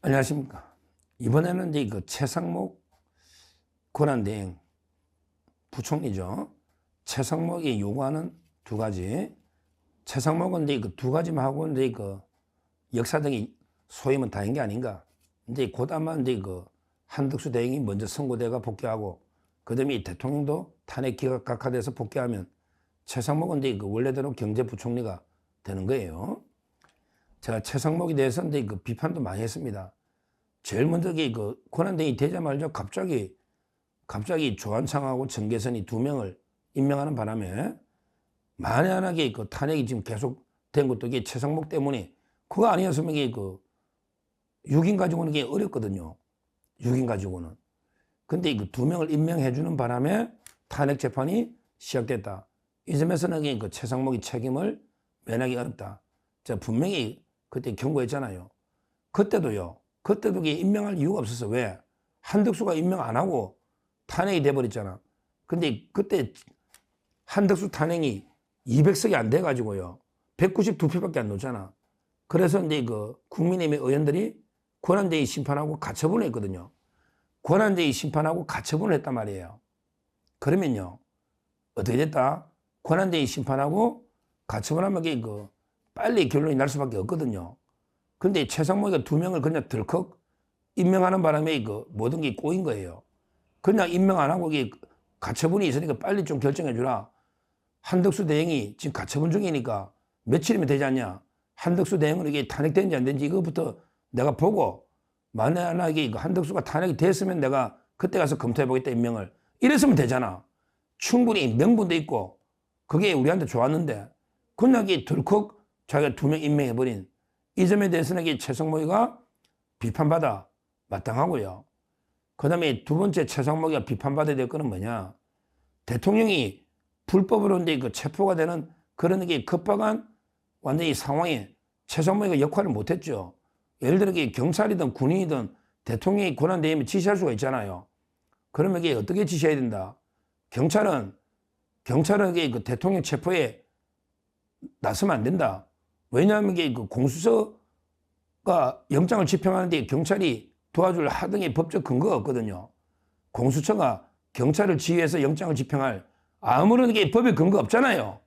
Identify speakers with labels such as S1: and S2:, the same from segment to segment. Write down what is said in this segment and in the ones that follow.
S1: 안녕하십니까. 이번에는 이제 그 최상목 권한대행 부총리죠. 최상목이 요구하는 두 가지. 최상목은 이제 그 두 가지만 하고 이제 그 역사적인 소임은 다인 게 아닌가. 이제 곧 아마 이제 그 한덕수 대행이 먼저 선고대가 복귀하고 그다음에 대통령도 탄핵 기각돼서 복귀하면 최상목은 이제 그 원래대로 경제부총리가 되는 거예요. 제가 최상목에 대해서 이제 그 비판도 많이 했습니다. 제일 먼저 그 권한대행이 되자마자 갑자기 조한창하고 정계선이 두 명을 임명하는 바람에 만에 하나게 그 탄핵이 지금 계속 된 것도 이게 최상목 때문에 그거 아니었으면 이게 그 6인 가지고는 이게 어렵거든요. 6인 가지고는. 근데 그 두 명을 임명해주는 바람에 탄핵 재판이 시작됐다. 이 점에서는 그 최상목이 책임을 면하기 어렵다. 제가 분명히 그때 경고했잖아요. 그때도 임명할 이유가 없었어. 왜? 한덕수가 임명 안 하고 탄핵이 돼버렸잖아. 근데 그때 한덕수 탄핵이 200석이 안 돼가지고요. 192표밖에 안 놓잖아. 그래서 이제 그 국민의힘의 의원들이 권한대행 심판하고 가처분을 했거든요. 권한대행 심판하고 가처분을 했단 말이에요. 그러면요. 어떻게 됐다? 권한대행 심판하고 가처분하면 그 빨리 결론이 날 수밖에 없거든요. 근데 최상목이가 두 명을 그냥 덜컥 임명하는 바람에 그 모든 게 꼬인 거예요. 그냥 임명 안 하고 이게 가처분이 있으니까 빨리 좀 결정해 주라. 한덕수 대행이 지금 가처분 중이니까 며칠이면 되지 않냐. 한덕수 대행은 이게 탄핵된지 안 된지 이거부터 내가 보고 만에 하나 이게 한덕수가 탄핵이 됐으면 내가 그때 가서 검토해 보겠다 임명을. 이랬으면 되잖아. 충분히 명분도 있고 그게 우리한테 좋았는데 그냥 이게 덜컥 자기가 두 명 임명해버린 이 점에 대해서는 이게 최상목이가 비판받아 마땅하고요. 그 다음에 두 번째 최상목이가 비판받아야 될 거는 뭐냐. 대통령이 불법으로 이제 그 체포가 되는 그런 게 급박한 완전히 상황에 최상목이가 역할을 못했죠. 예를 들어 경찰이든 군인이든 대통령이 권한대행이 지시할 수가 있잖아요. 그러면 이게 어떻게 지시해야 된다. 경찰은 이게 그 대통령 체포에 나서면 안 된다. 왜냐하면 이게 그 공수처가 영장을 집행하는데 경찰이 도와줄 하등의 법적 근거가 없거든요. 공수처가 경찰을 지휘해서 영장을 집행할 아무런 게 법의 근거 없잖아요.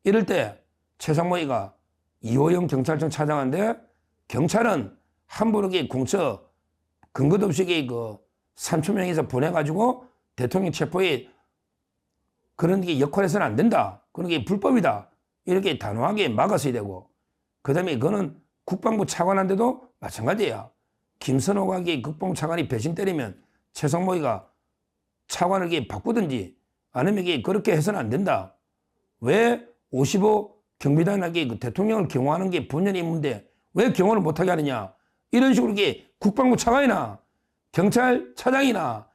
S1: 이럴 때 최상목이가 이호영 경찰청 차장한테 경찰은 함부로 공처 근거도 없이 그 3천 명에서 보내가지고 대통령 체포에 그런 게 역할해서는 안 된다. 그런 게 불법이다. 이렇게 단호하게 막았어야 되고 그 다음에 그거는 국방부 차관한테도 마찬가지야. 김선호가 국방부 차관이 배신 때리면 최상목이가 차관을 바꾸든지 아니면 그렇게 해서는 안 된다. 왜 55 경비단에게 그 대통령을 경호하는 게 본연의 임무인데 왜 경호를 못하게 하느냐. 이런 식으로 국방부 차관이나 경찰차장이나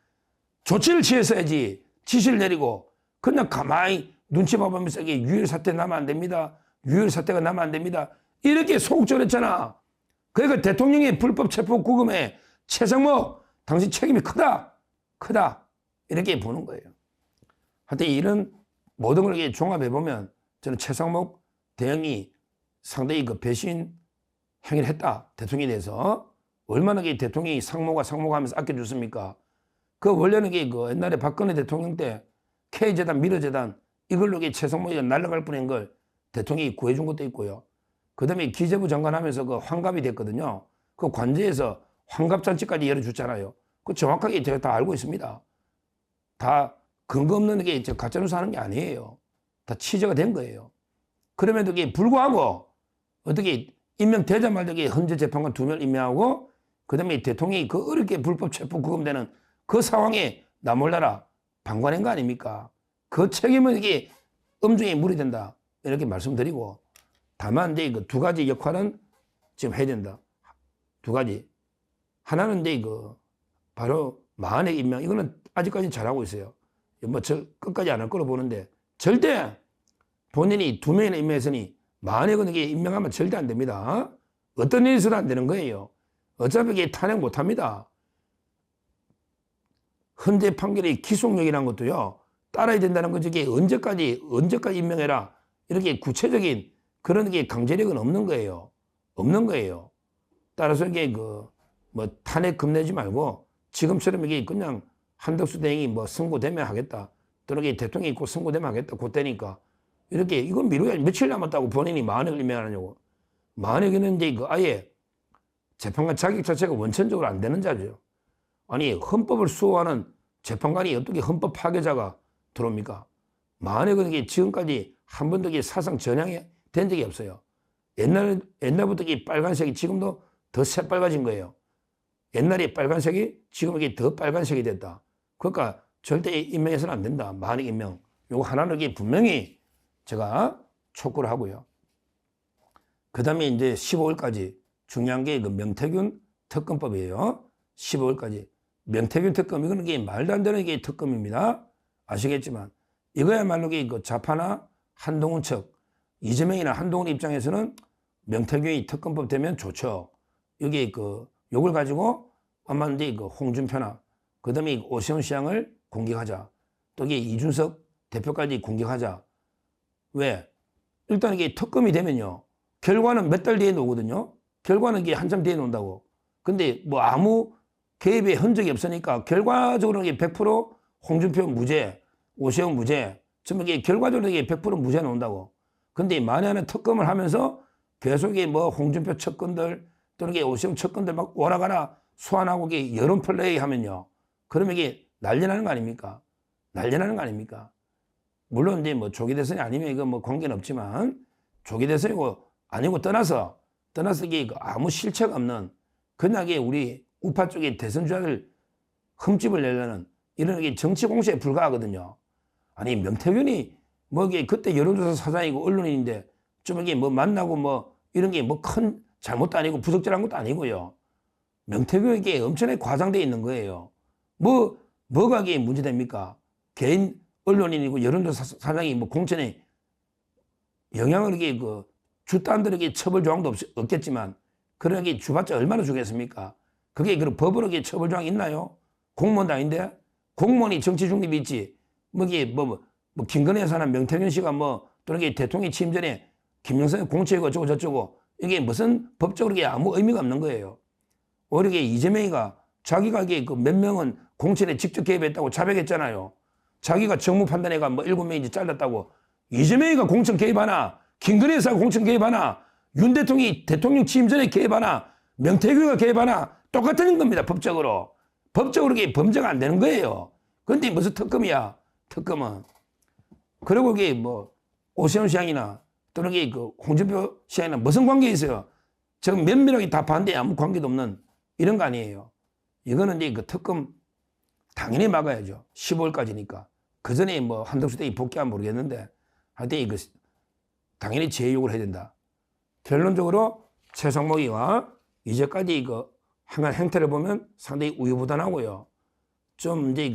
S1: 조치를 취했어야지. 지시를 내리고 그냥 가만히 눈치 봐보면서 유혈사태 나면 안 됩니다. 유혈사태가 나면 안 됩니다. 이렇게 소극적으로 했잖아. 그러니까 대통령의 불법 체포 구금에 최상목 당신 책임이 크다. 이렇게 보는 거예요. 하여튼 이런 모든 걸 종합해보면 저는 최상목 대행이 상당히 그 배신 행위를 했다. 대통령에 대해서. 얼마나 대통령이 상모가 하면서 아껴줬습니까? 그 원래는 그 옛날에 박근혜 대통령 때 K재단, 미르재단 이걸로 최상목이가 날아갈 뻔한 걸 대통령이 구해준 것도 있고요. 그 다음에 기재부 장관 하면서 그 환갑이 됐거든요. 그 관제에서 환갑잔치까지 열어줬잖아요. 그 정확하게 제가 다 알고 있습니다. 다 근거 없는 게 가짜뉴스 하는 게 아니에요. 다 취재가 된 거예요. 그럼에도 불구하고 어떻게 임명되자마자 헌재 재판관 두 명을 임명하고 그 다음에 대통령이 그 어렵게 불법 체포 구금되는 그 상황에 나 몰라라 방관한 거 아닙니까? 그 책임은 엄중히 물어야 이렇게 말씀드리고 다만 이제 그 두 가지 역할은 지금 해야 된다. 두 가지. 하나는 이제 바로 마흔의 임명. 이거는 아직까지 잘하고 있어요. 끝까지 안 할 거로 보는데 절대 본인이 두 명이나 임명했으니 마흔의 건에게 임명하면 절대 안 됩니다. 어떤 일이 있어도 안 되는 거예요. 어차피 탄핵 못 합니다. 헌재 판결의 기속력이라는 것도요. 따라야 된다는 거죠. 언제까지 임명해라. 이렇게 구체적인 그런 강제력은 없는 거예요. 따라서 뭐 탄핵 겁내지 말고 지금처럼 이게 그냥 한덕수 대행이 뭐 선고되면 하겠다. 또는 대통령이 곧 선고되면 하겠다. 곧 되니까. 이렇게 이건 미루야 며칠 남았다고 본인이 만행을 임명하느냐고. 만행은 이제 그 아예 재판관 자격 자체가 원천적으로 안 되는 자죠. 아니 헌법을 수호하는 재판관이 어떻게 헌법 파괴자가 들어옵니까? 만약에 이게 지금까지 한 번도 이게 사상 전향이 된 적이 없어요. 옛날부터 이게 빨간색이 지금도 더 새빨가진 거예요. 옛날에 빨간색이 지금 이게 더 빨간색이 됐다. 그러니까 절대 임명해서는 안 된다. 만약 임명. 요거 하나는 이게 분명히 제가 촉구를 하고요. 그 다음에 이제 15일까지 중요한 게 그 명태균 특검법이에요. 15일까지. 명태균 특검, 이거는 이게 말도 안 되는 게 특검입니다. 아시겠지만. 이거야말로 그 좌파나 한동훈 측, 이재명이나 한동훈 입장에서는 명태균이 특검법 되면 좋죠. 여기 요걸 가지고 아마 이제 홍준표나 그 다음에 오세훈 시장을 공격하자. 또 이게 이준석 대표까지 공격하자. 왜? 일단 이게 특검이 되면요. 결과는 몇 달 뒤에 나오거든요. 결과는 이게 한참 뒤에 나온다고. 근데 뭐 아무 개입의 흔적이 없으니까 결과적으로 이게 100% 홍준표 무죄, 오세훈 무죄, 전부 이게 결과적으로 이게 100% 무죄 나온다고. 근데 만약에 특검을 하면서 계속 뭐 홍준표 측근들 또는 이게 오세훈 측근들 막 오라가라 소환하고 이게 여론 플레이 하면요. 그러면 이게 난리 나는 거 아닙니까? 난리 나는 거 아닙니까? 물론 이제 뭐 조기 대선이 아니면 이거 뭐 관계는 없지만 조기 대선이고 아니고 떠나서 이게 아무 실체가 없는 그냥 우리 우파 쪽의 대선 주자들 흠집을 내려는 이런 게 정치 공세에 불과하거든요. 아니 명태균이 뭐 이게 그때 여론조사 사장이고 언론인인데 좀 이게 뭐 만나고 뭐 이런 게 뭐 큰 잘못도 아니고 부적절한 것도 아니고요. 명태균에게 엄청나게 과장되어 있는 거예요. 뭐가 이게 문제됩니까? 개인 언론인이고 여론조사 사장이 뭐 공천에 영향을 이게 주단들에게 처벌 조항도 없겠지만 그러게 주봤자 얼마나 주겠습니까? 그게 법으로 처벌 조항이 있나요? 공무원도 아닌데 공무원이 정치 중립이 있지. 뭐 이게 뭐 김건희 여사나 명태균 씨가 뭐 또는 이게 대통령이 취임 전에 김영삼 공천이고 어쩌고 저쩌고 이게 무슨 법적으로 이게 아무 의미가 없는 거예요. 오히려 이재명이가 자기가 이게 몇 명은 공천에 직접 개입했다고 자백했잖아요. 자기가 정무 판단회가 뭐 7명인지 잘랐다고. 이재명이가 공천 개입하나, 김건희 여사가 공천 개입하나, 윤 대통령이 대통령 취임 전에 개입하나, 명태균이가 개입하나 똑같은 겁니다. 법적으로. 법적으로 이게 범죄가 안 되는 거예요. 그런데 무슨 특검이야. 특검은. 그리고 이게 뭐 오세훈 시장이나 또는 이게 홍준표 시장이나 무슨 관계 있어요. 지금 면밀하게 다 반대에 아무 관계도 없는 이런 거 아니에요. 이거는 이제 특검 당연히 막아야죠. 15일까지니까. 그 전에 뭐 한덕수 대행이 복귀하면 모르겠는데 하여튼 이거 당연히 재의혹을 해야 된다. 결론적으로 최상목이와 이제까지 행한 행태를 보면 상당히 우유부단하고요. 좀 이제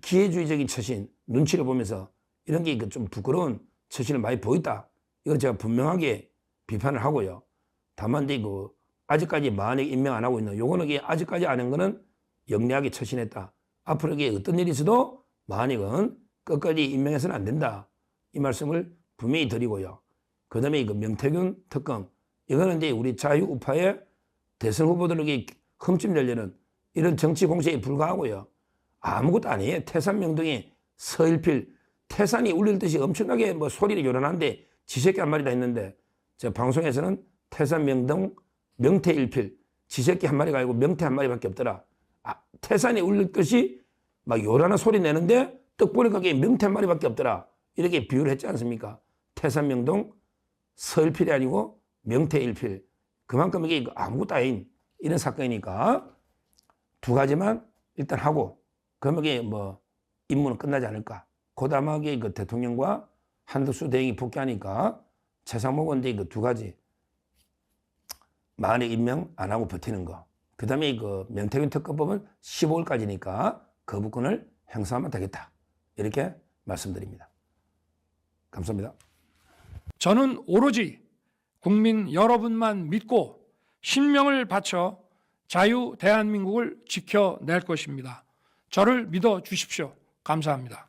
S1: 기회주의적인 처신, 눈치를 보면서 이런 게 좀 부끄러운 처신을 많이 보였다. 이건 제가 분명하게 비판을 하고요. 다만 이제 아직까지 만약 임명 안 하고 있는 요거는 아직까지 안 한 거는 영리하게 처신했다. 앞으로 이게 어떤 일이 있어도 만약은 끝까지 임명해서는 안 된다. 이 말씀을 분명히 드리고요. 그 다음에 명태균 특검. 이거는 이제 우리 자유우파의 대선 후보들에게 흠집 내려는 이런 정치 공세에 불과하고요. 아무것도 아니에요. 태산명동에 서일필, 태산이 울릴 듯이 엄청나게 뭐 소리를 요란한데 지새끼 한 마리 다 있는데 제 방송에서는 태산명동 명태일필 지새끼 한 마리가 아니고 명태 한 마리밖에 없더라. 태산이 울릴 듯이 막 요란한 소리 내는데 떡 보니까 그게 명태 한 마리밖에 없더라. 이렇게 비유를 했지 않습니까? 태산명동 서일필이 아니고 명태일필. 그만큼 이게 아무것도 아닌 이런 사건이니까 두 가지만 일단 하고 그러면 이게 뭐 임무는 끝나지 않을까. 고담하게 대통령과 한덕수 대행이 복귀하니까 최상목은 이제 두 가지. 만약 임명 안 하고 버티는 거. 그 다음에 명태균 특검법은 15일까지니까 거부권을 행사하면 되겠다. 이렇게 말씀드립니다. 감사합니다.
S2: 저는 오로지 국민 여러분만 믿고 신명을 바쳐 자유 대한민국을 지켜낼 것입니다. 저를 믿어 주십시오. 감사합니다.